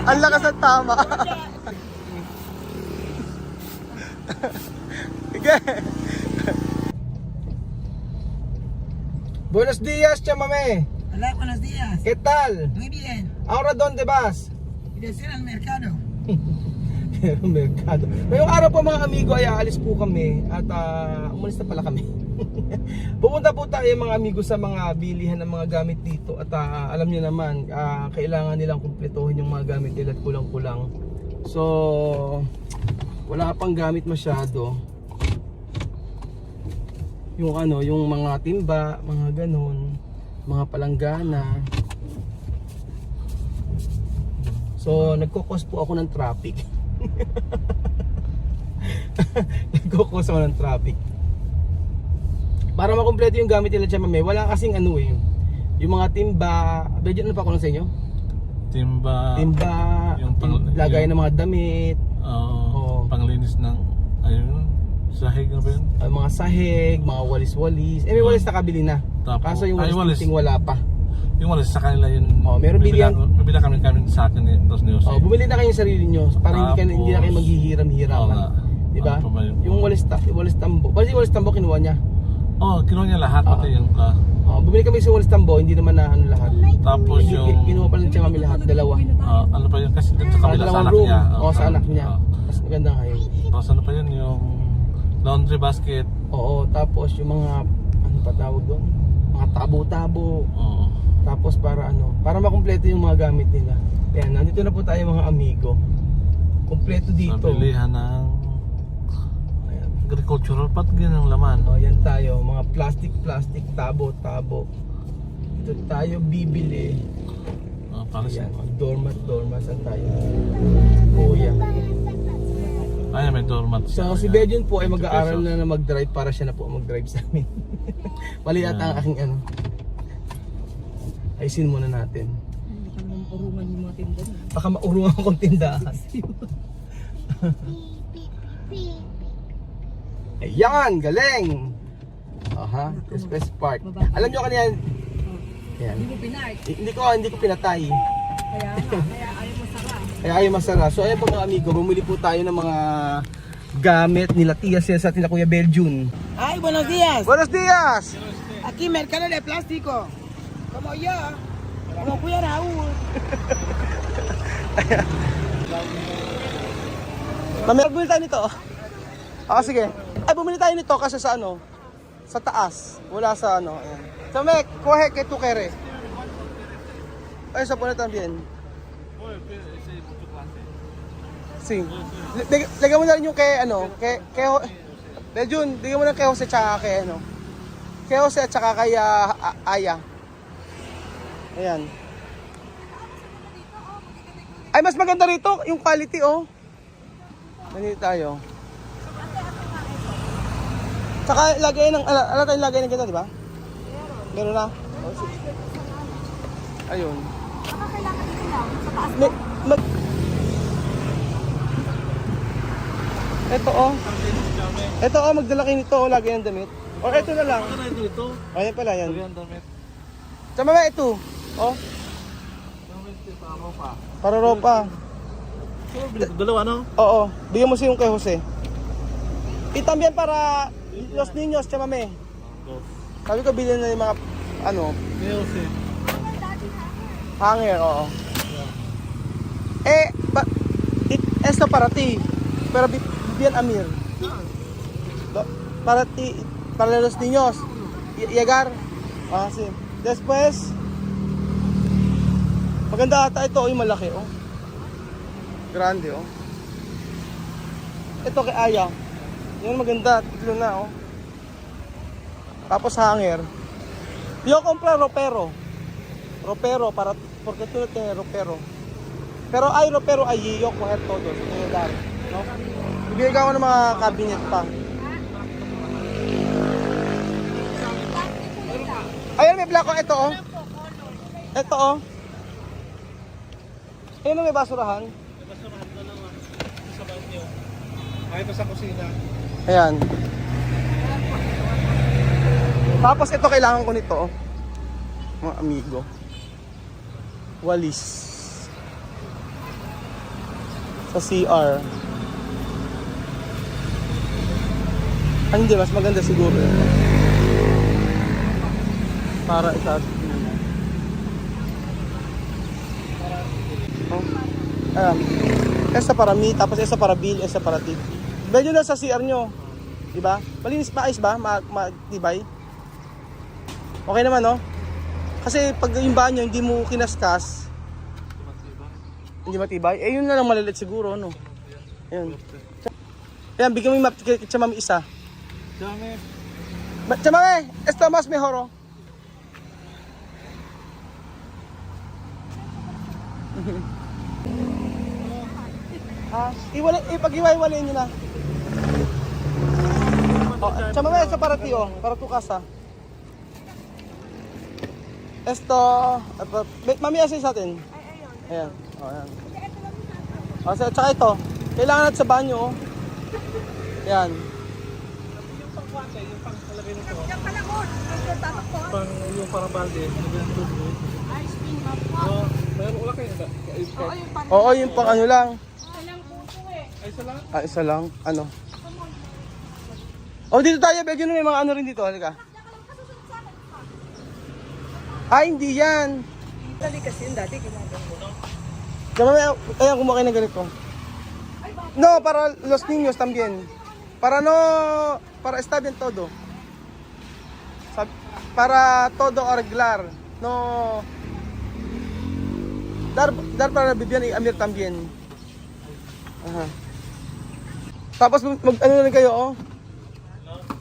Ang lakas ng tama. Sige. Buenos días, chamame. Hola, buenos días. ¿Qué tal? Muy bien. Ahora dónde vas? Dirección al mercado. Merkado. Ngayong araw po mga amigo ay aalis po kami at umalis na pala kami. Pupunta po tayo mga amigo sa mga bilihan ng mga gamit dito at alam niyo naman kailangan nilang kumpletuhin yung mga gamit nila at kulang-kulang. So wala pang gamit masyado. Yung yung mga timba, mga ganon, mga palanggana. So nagko-cause po ako ng traffic. Nagko-cause ako ng traffic. Para makumpleto yung gamit nila dyan, mame, wala kasing yung mga timba. Bedyo ano pa ko lang sa inyo? Timba, yung lagay ng mga damit. Panglinis ng sahig na ba yun? Mga sahig, mga walis-walis. May walis na kabili na. Tapos, kaso yung walis fitting wala pa. Yung walis sa kanila yun. Meron bilihan. Bibila kami sa akin ni Jose. Bumili na kayo yung sarili nyo para hindi na kayo maghihiram-hiraman. Diba? Yung walis tambo. Bali yung walis tambo kinuha niya. Kinuha niya lahat pati yung bumili kami sa walis tambo, hindi naman na lahat. Tapos yung kinuha pa lang siya kami lahat, dalawa. Ano pa yun kasi dito sa kabila sa anak niya. Sa anak niya. Mas maganda nga yun. Tapos ano pa yun yung laundry basket. Tapos yung mga ano pa tawag doon? Mga tabo-tabo. Tapos para makumpleto yung mga gamit nila. Ayan, nandito na po tayo mga amigo. Kumpleto dito. Sa bilihan ng agricultural pat ganang laman. Yan tayo, mga plastic, tabo-tabo. Ito tayo bibili. Ayan, doormat, saan tayo? Kuya. Ay, may doormat. So si Bejun po ay mag-aaral na mag-drive para siya na po mag-drive sa amin. Mali ata ang aking ayusin muna natin. Baka maurungan yung mga tindahan. Baka maurungan akong tindahan. Ayan, galing! This best part. Alam nyo kanina, ayan. Hindi mo pinart. Hindi ko pinatay. Kaya ayaw masara. Kaya ayaw masara. So ayan po mga amigo, bumili po tayo ng mga gamit nila Tia Cels at nila Kuya Beljun. Ay, buenos días. Buenos días! Aquí mercado de plástico. Como yo. Como Kuya Raúl. Bumili tayo nito. Sige. Ay, bumili tayo nito kasi sa sa taas. Wala sa ayan. So, Mek, coge que tú quieres. Ay, sa pone también. Sí. Lagyan mo na rin yung kay Beljun, bigyan mo na kay Jose tsaka kay kay Jose at tsaka kay Aya. Ayan. Ay, mas maganda rito yung quality, Nandito tayo. Saka lagay ng ala tayong lagay ng ganito, di ba? Meron na. Ayun. Baka kailangan dito lang sa taas. Ito magdala kayo nito, lagay ng damit. Or ito na lang. Ito. Ayan pala yan. Ayan, damit. Sama ba ito? Para ropa. Dalawa, no? Oo. Bigyan mo siya yung kay Jose. Itambian para los niños, chamame. Sabi ko bilhin na yung mga Jose. hanger, oo. Esto para ti. Pero bien Amir. Para ti, para los niños. Llegar. Sí. Después, maganda ata ito, yung malaki, Grande, Ito kay Aya. Yan maganda, tatlo na, Tapos hanger. Yo compra ropero. Ropero para porque tú no tienes ropero. Pero hay ropero allí, yo coger todos, no? Ibigay ako ng mga cabinet pa. Ayun, may black ito, Ito, Ayun, may basurahan. Ito sa kusina. Ayan. Tapos ito kailangan ko nito, oh. Mga amigo. Walis. Sa CR. Ay, hindi, mas maganda siguro. Para itaas. Oh. Esa para me, tapos esa para bill, esa para tip. Medyo na sa CR nyo. Diba? Malinis ba? Ayos ba? Matibay? Okay naman, no? Kasi pag yung bahan nyo, hindi mo kinaskas. Hindi matibay. Eh, yun na lang malalit siguro, no? Ayun. Ayan, bigyan mo yung map. Chamami isa. Chamami! Esto mas mejor, oh. Pag-iwalay nyo na. Oh, chamame, ito para ti, oh. Para tu casa. Esto, mami, asa sa atin? Ayan. Oh, ayan. Oh, tsaka ito. Kailangan natin sa banyo, oh. Ayan. Yung pang-kwate, yung pang-talagay nito. Yung panahon, yung tatak ko. Yung parang balde. Ay, spin up po. Mayroon wala kayo ba? Oo, yung panahon. Oo, yung pang ano lang. Walang puso eh. Ay, isa lang. Ah, isa lang. Ano? Oh, dito tayo. Medyo na may mga ano rin dito. Halika. Ay, hindi yan. Dali kasi yung dati ginagawa. Chamame, ayan, kumakain na ganito. No, para los niños también. Para no, para está bien todo. Para todo arreglar. No. Dar para Vivian y Amir también. Aha. Tapos ano na rin kayo, oh.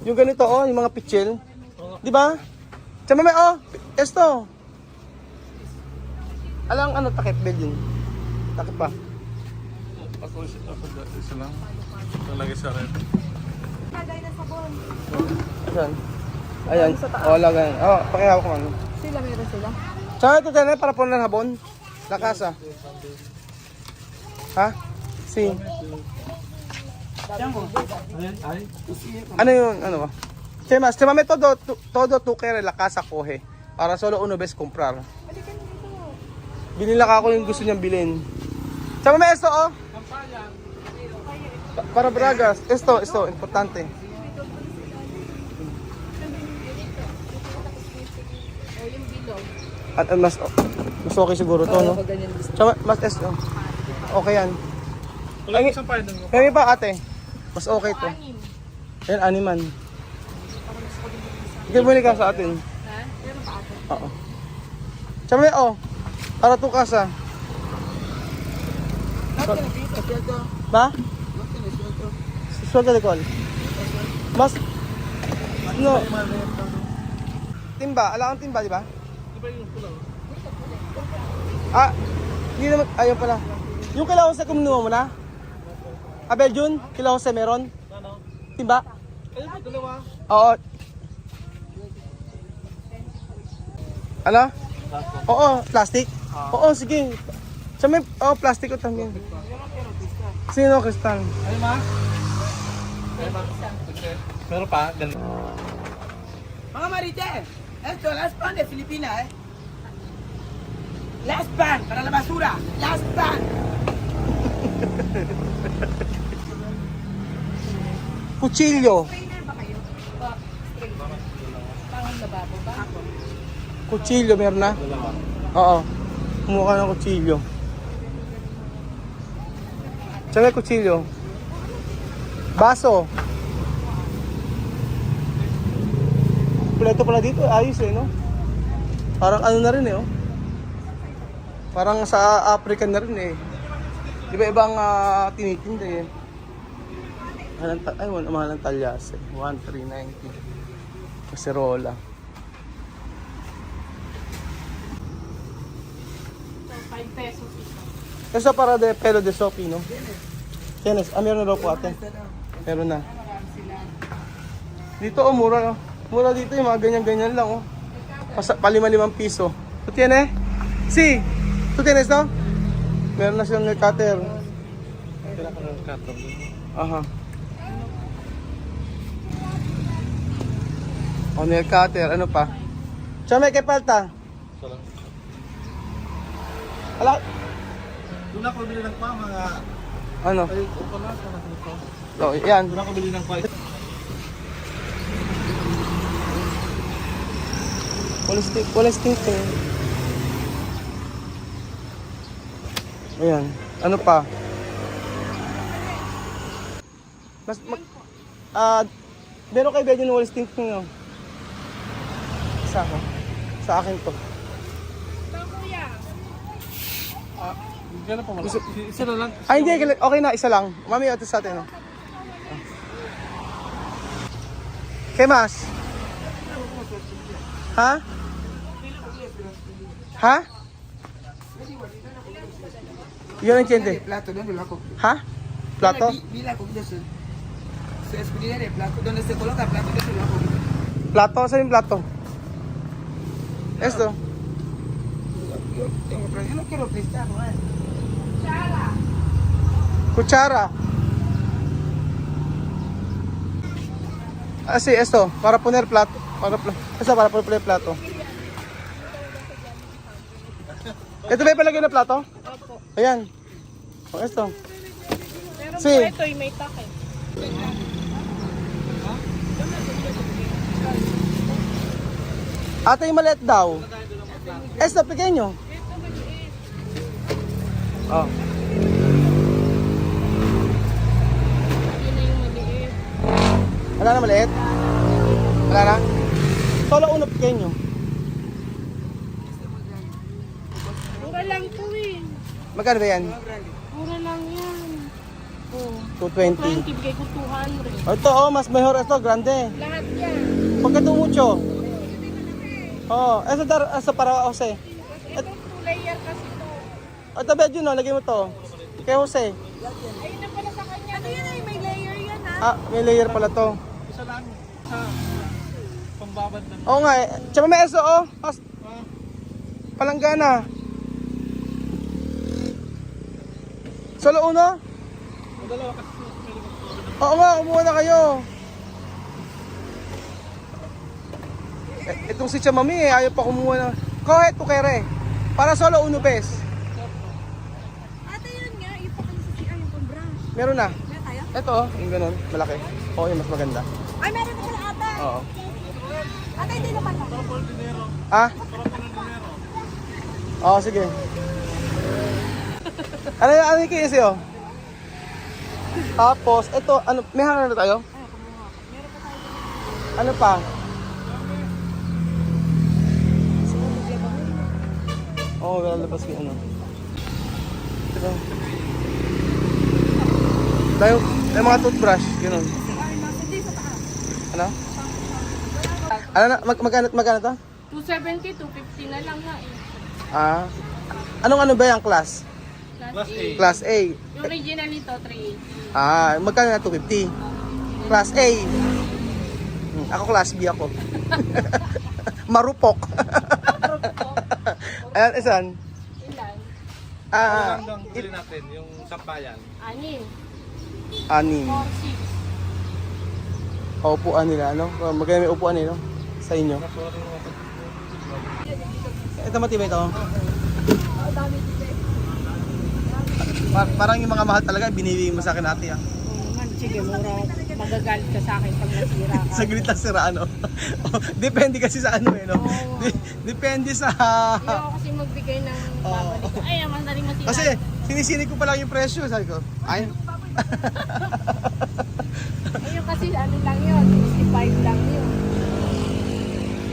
Yung ganito, oh, yung mga pichel. Di ba? Chamame, oh, esto. Alang ano, takip bed yun. Takip pa. Ako isa lang. Talagay sa red. Lagay na sabon. Ayan. Ayan. Oh, lagay. Oh, pakihawak ko ano. Sila meron sila. Saan ito tayo para po ng habon? La casa. Ha? Si. Ano yun? Ano ba? Chemas, chamame todo tu kere la casa coge. Para solo uno ves comprar. Binila ka ako yung gusto niyang bilhin. Chamame esto, oh. Para bragas. Esto, importante. At mas okay siguro to, no? Tsaka mas esto. Okay yan. Wala yung isang pahit mo. Kaya ba ate? Mas okay to. Yan, animan. Ikaw bumili ka sa atin. Oo. Tsaka oh. Para to casa. Ba? Sueldo de call. Mas no. Timba, ala kang timba, di ba? Di ba yung pulaw? Ah, hindi naman, ayun pala. Yung kailangan sa kumunuha mo na? Abel Jun, kailangan sa meron? Ano? Timba? Ayun ba, dalawa? Oo. Ano? Oo, plastic? Oo, sige. Sa may, plastic ko también. Sino, kristal? Ay, ma? Ay, ma? Pero pa, ganun. Mga Marites, esto, last pan de Filipina, eh. Last pan, para la basura. Last pan. Kutsilyo. Trainer ba kayo? Trainer. Pang lababo ba? Ako. Kutsilyo, meron na? Oo. Kumuha ka ng kutsilyo. Saan may kutsilyo? Baso. Kuleto pala dito, ayos eh, no? Parang ano na rin eh, oh. Parang sa African na rin eh. Iba-ibang tinitinda eh. Ay, mahal ng talyas eh. 1,390. Kaserola. So, 5 pesos ito. Esa para de pelo de sopi, no? Tienes, meron na daw po ate. Meron na. Dito, oh, mura, no? Mura dito, yung mga ganyan-ganyan lang, oh. Pa-5 piso. ¿Tú tienes? Sí. ¿Tú tienes, no? Meron na silang cutter. Kailangan ko ng kato. Aha. Oh, nail cutter. Ano pa? Chame, kay palta. Ala, Doon ako bili ng mga... ano? Ay, upo na. Dito. Oh, yan. Doon ako bili ng pa. Walang sticker. Ayan. Ano pa? Meron kayo bedyo ng walang sticker nyo? Isa ako. Sa akin to. Bang kuya. Gano'n pa wala. Isa na lang. Ay, hindi. Okay na. Isa lang. Mami, ito sa atin. Oh. Kay Mas? Ha? Ha? Yun ang tiyente. Plato, ¿dónde lo hago? Ha? Plato? Vi la comida su escudilla de plato. Donde se coloca plato, yo se lo hago. Plato? Saan yung plato? Esto. Yo tengo, pero yo no quiero prestar, ¿no? Kutsara. Ah, sí, esto. Para poner plato. Para poner plato. Ito ba yung palagay na plato? Opo. Ayan. O, esto. Pero Si. po ito, may takip. Ate, yung maliit daw. Esto, pequeño. Ito maliit. Oh. Yun na yung maliit. Wala na maliit? Wala na? Solo uno pequeño. Mura lang to eh. Magkano ba yan? Mura lang yan. Oh. 220. 20, bigay ko 200. Oh, ito, oh, mas mejor ito, grande. Lahat yan. Pagka ito mucho. Oh, eso para Jose. Ito 2 layer kasi to. Ito, bedyo no, lagay mo to. Kay Jose. Ayun na pala sa kanya. Ano yan ay may layer yan ha? Ah, may layer pala to. Isa lang. Sa pambabad na. Oo nga eh. Tsaka may eso, oh. Palanggana. Solo uno? Dalawa kasi. Oo nga, kumuha na kayo. Itong si Chamami eh, ayaw pa kumuha na. Kahit to kere. Para solo uno bes. Ate yun nga, ipakali sa CR yung pang-brush. Meron na. Meron tayo? Ito oh, yung ganun, malaki. Oo, yung mas maganda. Ay, meron na pala ate. Oo. Ate, hindi naman na. Ah? Oo, sige. Ano yung kinis yun? Tapos, ito, ano, may hanger na tayo? Ano pa? Oo, oh, lalabas yung ano. Ito. Tayo, may mga toothbrush, gano'n. Ano? Ano na, magkano to? 270, 250 na lang nga eh. Ah, anong ano ba yung class? Class A. Class A. Yung original nito, 380. Ah, magkano na 250? Class A. Ako class B ako. Marupok. Ayan, isan? Ilan? Ah, Hanggang bili natin yung sampayan. 6. anim. 4, 6. Upuan nila, ano? Magkano may upuan nila, no? Sa inyo. Ito matibay ito. Parang yung mga mahal talaga, binibigay mo sa akin ate, ah. Sige, mura. Magagalit ka sa akin pag nasira ka. Saglit lang sira, ano? Depende kasi sa ano, eh, no? Depende sa... Hindi ako kasi magbigay ng babalik. Ay, ang daling masira. Kasi sinisinig ko pa lang yung presyo, sabi ko. Ay. Ayun kasi ano lang yun, 65 lang yun.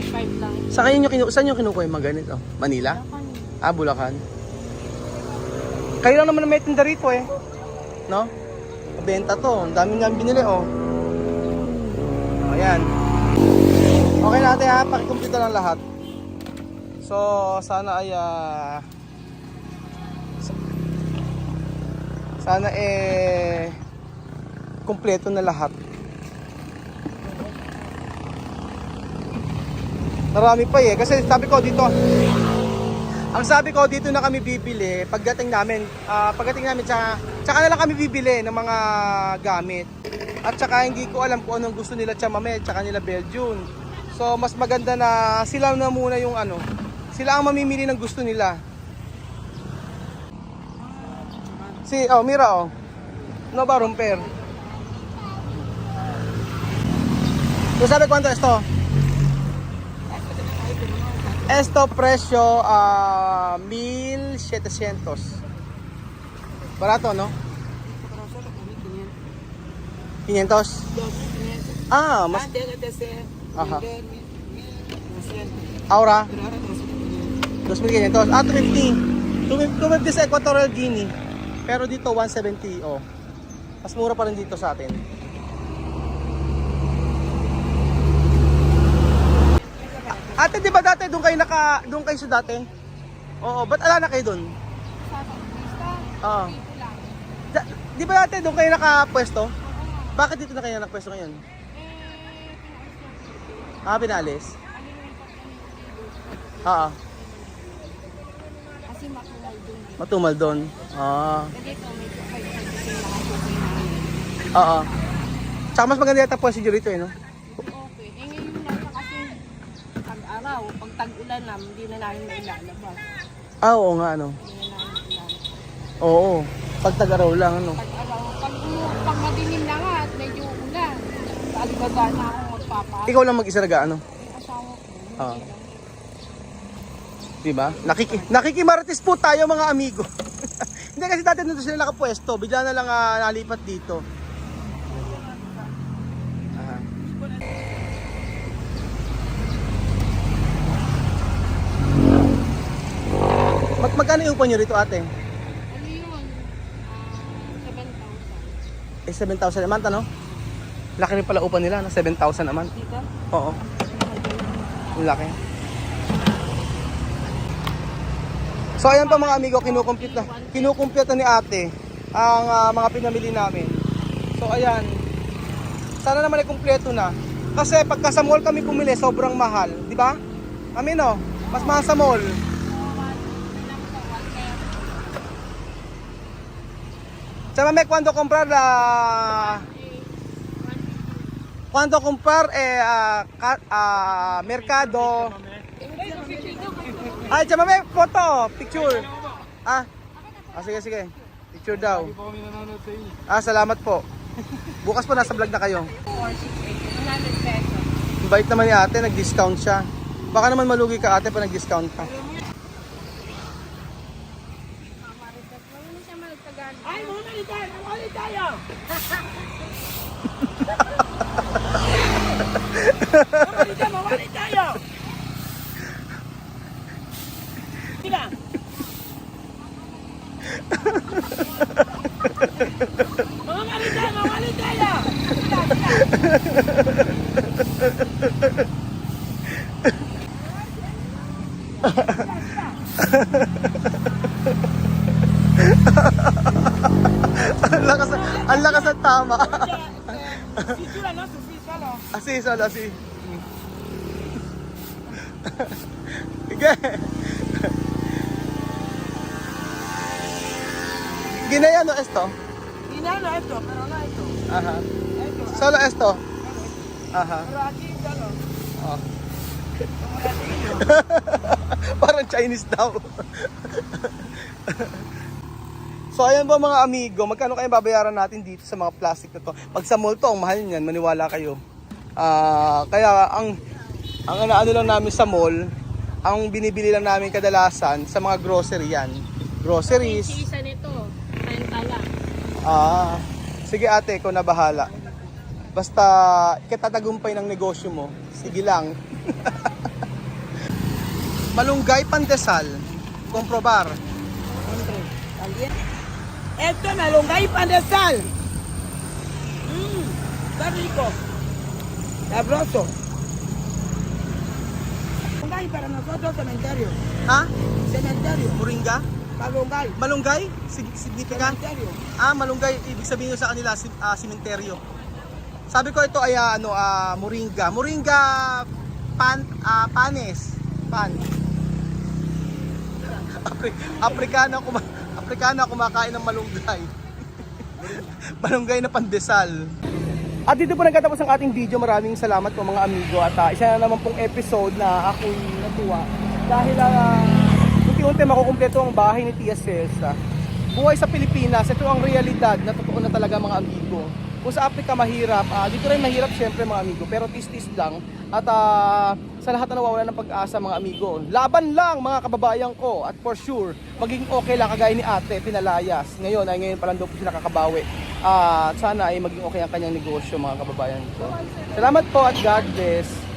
65 lang. Sa kayo saan nyo kinukuha yung mga ganito? Manila? Ah, Bulacan. Kayo lang naman may tinda rito eh. No? Benta to. Ang dami nga binili oh. Oh, ayan. Okay natin ha, pakikumpleto lang lahat. So, sana ay sana kumpleto na lahat. Marami pa eh, kasi sabi ko dito, ang sabi ko dito na kami bibili pagdating namin tsaka na lang kami bibili ng mga gamit. At tsaka hindi ko alam kung anong gusto nila Chamame, tsaka nila Belgium. So mas maganda na sila na muna yung ano, sila ang mamimili ng gusto nila. Mira oh. No ba romper? ¿Tú sabes cuánto esto? Esto presyo 1,700. Barato, no? 500. Ah, mas ajá. Ahora 2,500. 250. 250 sa Equatorial Guinea. Pero dito 170 oh. Mas mura pa rin dito sa atin. Ate, di ba dati doon kayo sa dati? Oo, ba't ala na kayo doon? Oo. Di ba dati doon kayo nakapwesto? Bakit dito na kayo nakapwesto ngayon? Pinalis? Oo. Kasi makulay doon. Matumal doon. Kasi ito, may kapay kasi nakasukin namin. Oo. Tsaka mas maganda yata pwesto dito eh, no? Okay. Ngayon lang kasi pag-araw, pag tag-ulan na, hindi na namin mailalabas. Oo nga, ano? Hindi na namin ilalabas. Oo. Pag tag-araw lang, ano? Pag-araw, pag madilim na nga at medyo ulan, alibaga na akong magpapa. Ikaw lang mag-isa ano? Yung asawa ko. Oo. Diba? Nakikimarites po tayo mga amigo. Hindi kasi dati nandun sila nakapwesto, bigla na lang nalipat dito. Magkano yung upa nyo rito ate? Ano yun? 7,000. 7,000 a month ano? Laki rin pala upa nila, no? 7,000 a month. Dito? Oo. Ang laki. So ayan pa mga amigo, kinukumpyuta ni ate ang mga pinamili namin. So ayan, sana naman ay kumpleto na. Kasi pagka sa mall kami pumili, sobrang mahal, di ba? Kami no, mas mahal sa mall. Sa mame, cuando comprar mercado. Ay, chamame, photo, picture. Sige. Picture daw. Salamat po. Bukas po nasa vlog na kayo. 100 pesos. Ang bait naman ni ate, nag-discount siya. Baka naman malugi ka ate pa nag-discount ka. Ay, mawali tayo! Mawali tayo! Sige! Mawali tayo! Ang lakas at tama. Si Chula no suffit solo. Solo. Sige. Ginaya no esto? Dinero esto, pero no esto. Ajá. Esto. Solo esto. Ajá. Pero aquí solo. Oh. Parang Chinese daw. So ayan po mga amigo, magkano kayo babayaran natin dito sa mga plastic na to? Pag sa mall to, ang mahal niyan, maniwala kayo. Kaya ang ano lang namin sa mall, ang binibili lang namin kadalasan sa mga grocery yan. Groceries. Yung isa nito, 30 lang. Sige ate, ikaw na bahala. Basta ikatatagumpay ng negosyo mo, sige lang. Malunggay pandesal, comprobar. Esto malunggay pandesal. Está rico. Sabroso. Malunggay para nosotros cementerio. Ha? Cementerio. Moringa? Malunggay. Malunggay? Significa? Cementerio. Malunggay, ibig sabihin sa kanila simenteryo. Sabi ko ito ay moringa. Moringa panes. Pan. Afrikano kumakain ng malunggay. Malunggay na pandesal. At dito po nagtatapos ang ating video. Maraming salamat po mga amigo. At isa na naman pong episode na ako'y natuwa. Dahil unti-unti makukumpleto ang bahay ni Tia Celsa. Buhay sa Pilipinas, ito ang realidad na totoo na talaga mga amigo. Kung sa Africa mahirap, dito rin mahirap syempre mga amigo. Pero tis-tis lang. At sa lahat na nawawala ng pag-asa mga amigo, laban lang mga kababayan ko. At for sure, maging okay lang kagaya ni ate, pinalayas. Ngayon pa lang daw po siya nakakabawi. At sana ay maging okay ang kanyang negosyo mga kababayan ko. Salamat po at God bless.